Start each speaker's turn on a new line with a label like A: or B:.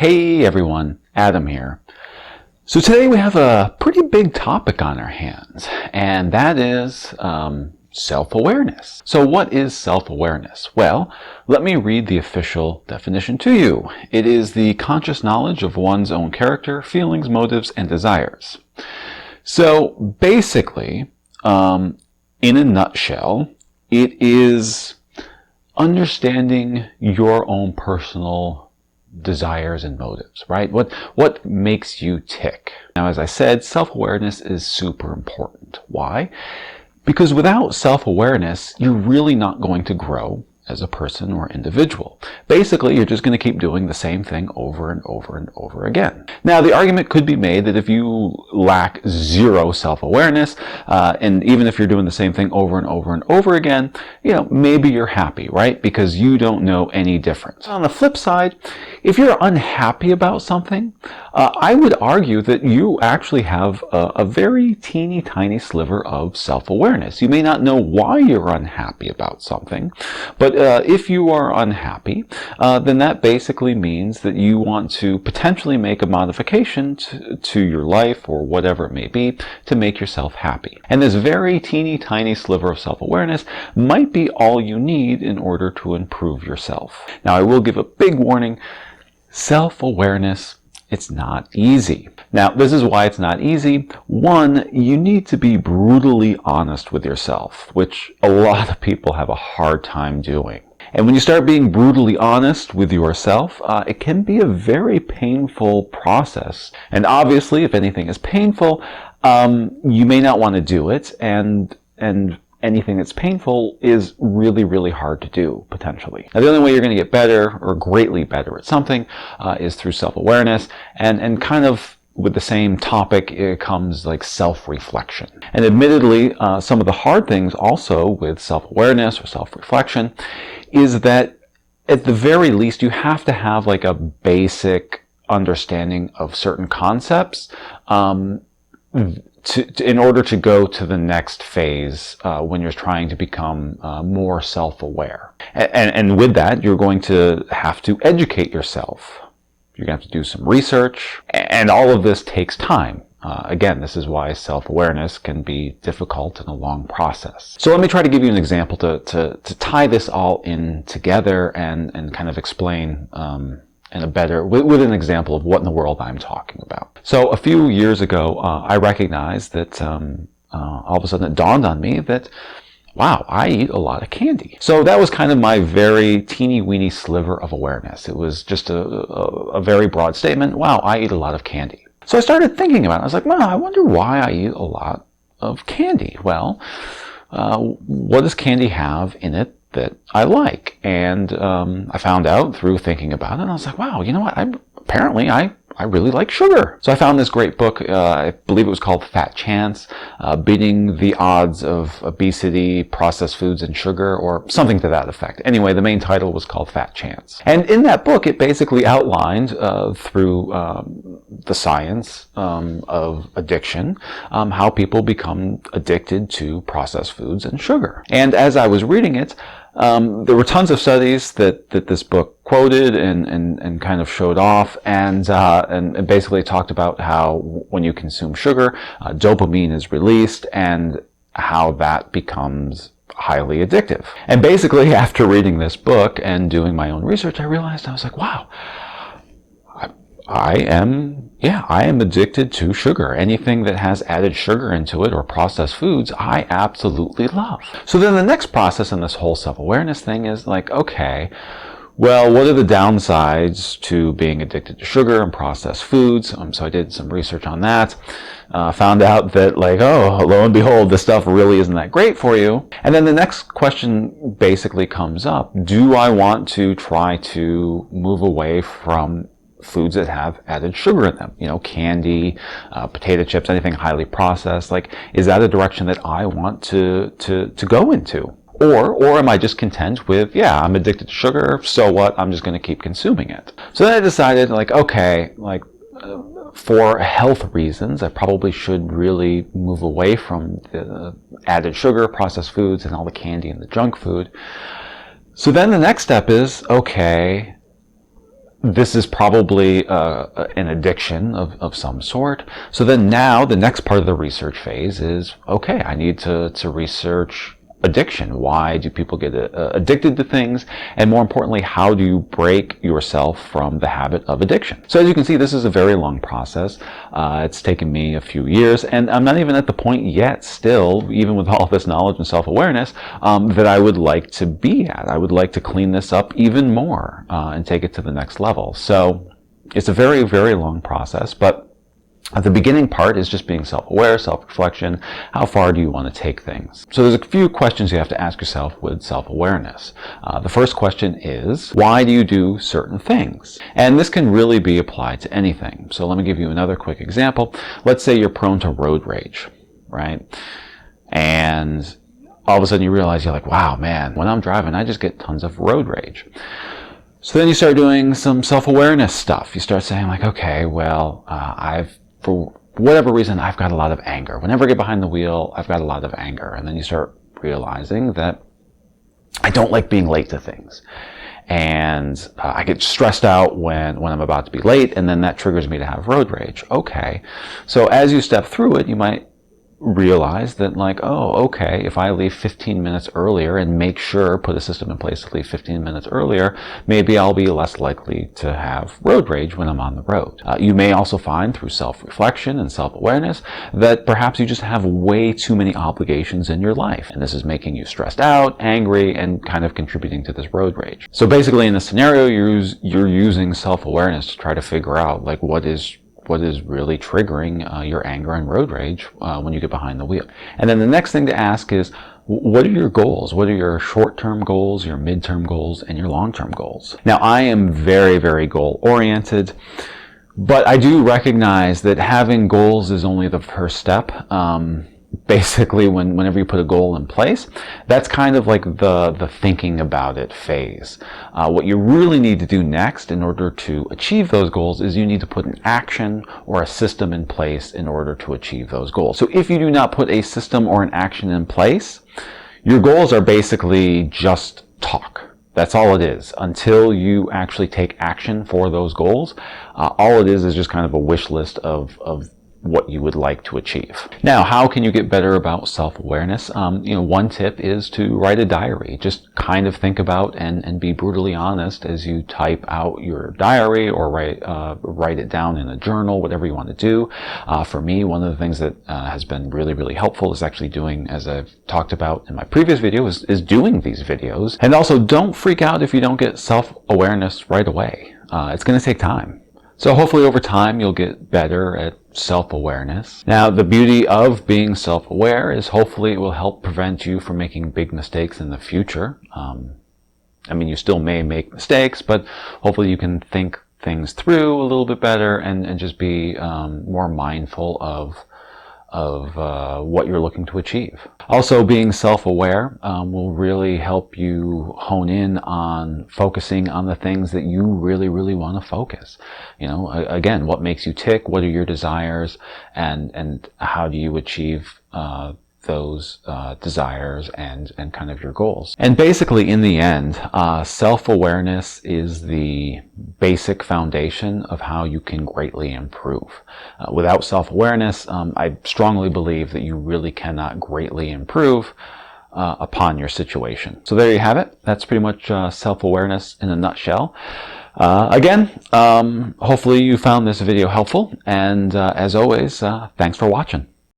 A: Hey everyone, Adam here. So today we have a pretty big topic on our hands, and that is self-awareness. So what is self-awareness? Well, let me read the official definition to you. It is the conscious knowledge of one's own character, feelings, motives, and desires. So basically, in a nutshell, it is understanding your own personal desires and motives, right? What makes you tick? Now, as I said, self-awareness is super important. Why? Because without self-awareness, you're really not going to grow as a person or individual. Basically, you're just going to keep doing the same thing over and over and over again. Now, the argument could be made that if you lack zero self-awareness, and even if you're doing the same thing over and over and over again, maybe you're happy, right? Because you don't know any difference. On the flip side, if you're unhappy about something, I would argue that you actually have a very teeny tiny sliver of self-awareness. You may not know why you're unhappy about something, but if you are unhappy, then that basically means that you want to potentially make a modification to your life or whatever it may be to make yourself happy. And this very teeny tiny sliver of self-awareness might be all you need in order to improve yourself. Now, I will give a big warning. Self-awareness, it's not easy. Now, this is why it's not easy. One, you need to be brutally honest with yourself, which a lot of people have a hard time doing. And when you start being brutally honest with yourself, it can be a very painful process. And obviously, if anything is painful, you may not want to do it. And anything that's painful is really, really hard to do, potentially. Now, the only way you're going to get better or greatly better at something is through self-awareness, and kind of with the same topic, it comes like self-reflection. And admittedly, some of the hard things also with self-awareness or self-reflection is that at the very least, you have to have like a basic understanding of certain concepts in order to go to the next phase when you're trying to become more self-aware. And with that, you're going to have to educate yourself. You're going to have to do some research, and all of this takes time. Again, this is why self-awareness can be difficult and a long process. So let me try to give you an example to tie this all in together and kind of explain with an example of what in the world I'm talking about. So a few years ago, I recognized that all of a sudden it dawned on me that, wow, I eat a lot of candy. So that was kind of my very teeny weeny sliver of awareness. It was just a very broad statement. Wow, I eat a lot of candy. So I started thinking about it. I was like, well, I wonder why I eat a lot of candy. Well, what does candy have in it that I like? And I found out through thinking about it, and I was like, wow, you know what? Apparently I really like sugar. So I found this great book, I believe it was called Fat Chance, Beating the Odds of Obesity, Processed Foods, and Sugar, or something to that effect. Anyway, the main title was called Fat Chance. And in that book, it basically outlined through the science of addiction, how people become addicted to processed foods and sugar. And as I was reading it, there were tons of studies that this book quoted and kind of showed off, and basically talked about how when you consume sugar, dopamine is released and how that becomes highly addictive. And basically, after reading this book and doing my own research, I realized, I was like, wow, I am addicted to sugar. Anything that has added sugar into it or processed foods, I absolutely love. So then the next process in this whole self-awareness thing is like, okay, well, what are the downsides to being addicted to sugar and processed foods? So I did some research on that. Found out that, like, oh, lo and behold, this stuff really isn't that great for you. And then the next question basically comes up. Do I want to try to move away from foods that have added sugar in them? Candy, potato chips, anything highly processed. Like, is that a direction that I want to go into? Or am I just content with, yeah, I'm addicted to sugar, so what? I'm just going to keep consuming it. So then I decided, like, okay, like, for health reasons, I probably should really move away from the added sugar, processed foods, and all the candy and the junk food. So then the next step is, okay, this is probably an addiction of some sort. So then now the next part of the research phase is, okay, I need to research addiction. Why do people get addicted to things? And more importantly, how do you break yourself from the habit of addiction? So as you can see, this is a very long process. It's taken me a few years, and I'm not even at the point yet still, even with all this knowledge and self-awareness, that I would like to be at. I would like to clean this up even more and take it to the next level. So it's a very, very long process, but the beginning part is just being self-aware, self-reflection. How far do you want to take things? So there's a few questions you have to ask yourself with self-awareness. The first question is, why do you do certain things? And this can really be applied to anything. So let me give you another quick example. Let's say you're prone to road rage, right? And all of a sudden you realize, you're like, wow, man, when I'm driving, I just get tons of road rage. So then you start doing some self-awareness stuff. You start saying like, okay, well, for whatever reason, I've got a lot of anger. Whenever I get behind the wheel, I've got a lot of anger. And then you start realizing that I don't like being late to things. And I get stressed out when I'm about to be late, and then that triggers me to have road rage. Okay. So as you step through it, you might realize that like, oh, okay, if I leave 15 minutes earlier and make sure, put a system in place to leave 15 minutes earlier, maybe I'll be less likely to have road rage when I'm on the road. You may also find through self-reflection and self-awareness that perhaps you just have way too many obligations in your life, and this is making you stressed out, angry, and kind of contributing to this road rage. So basically in this scenario, you're using self-awareness to try to figure out like what is really triggering your anger and road rage when you get behind the wheel. And then the next thing to ask is, what are your goals? What are your short-term goals, your mid-term goals, and your long-term goals? Now, I am very, very goal-oriented, but I do recognize that having goals is only the first step. Basically, whenever you put a goal in place, that's kind of like the thinking about it phase. What you really need to do next in order to achieve those goals is you need to put an action or a system in place in order to achieve those goals. So if you do not put a system or an action in place, your goals are basically just talk. That's all it is. Until you actually take action for those goals, all it is just kind of a wish list of what you would like to achieve. Now, how can you get better about self-awareness? One tip is to write a diary. Just kind of think about and be brutally honest as you type out your diary or write it down in a journal, whatever you want to do. For me, one of the things that has been really, really helpful is actually doing, as I've talked about in my previous video, is doing these videos. And also, don't freak out if you don't get self-awareness right away. It's going to take time. So hopefully over time you'll get better at self-awareness. Now, the beauty of being self-aware is hopefully it will help prevent you from making big mistakes in the future. You still may make mistakes, but hopefully you can think things through a little bit better and just be more mindful of what you're looking to achieve. Also, being self-aware will really help you hone in on focusing on the things that you really, really want to focus. Again, what makes you tick, what are your desires, and how do you achieve those desires and kind of your goals. And basically, in the end, self-awareness is the basic foundation of how you can greatly improve. Without self-awareness, I strongly believe that you really cannot greatly improve upon your situation. So there you have it. That's pretty much self-awareness in a nutshell. Again, hopefully you found this video helpful, and as always, thanks for watching.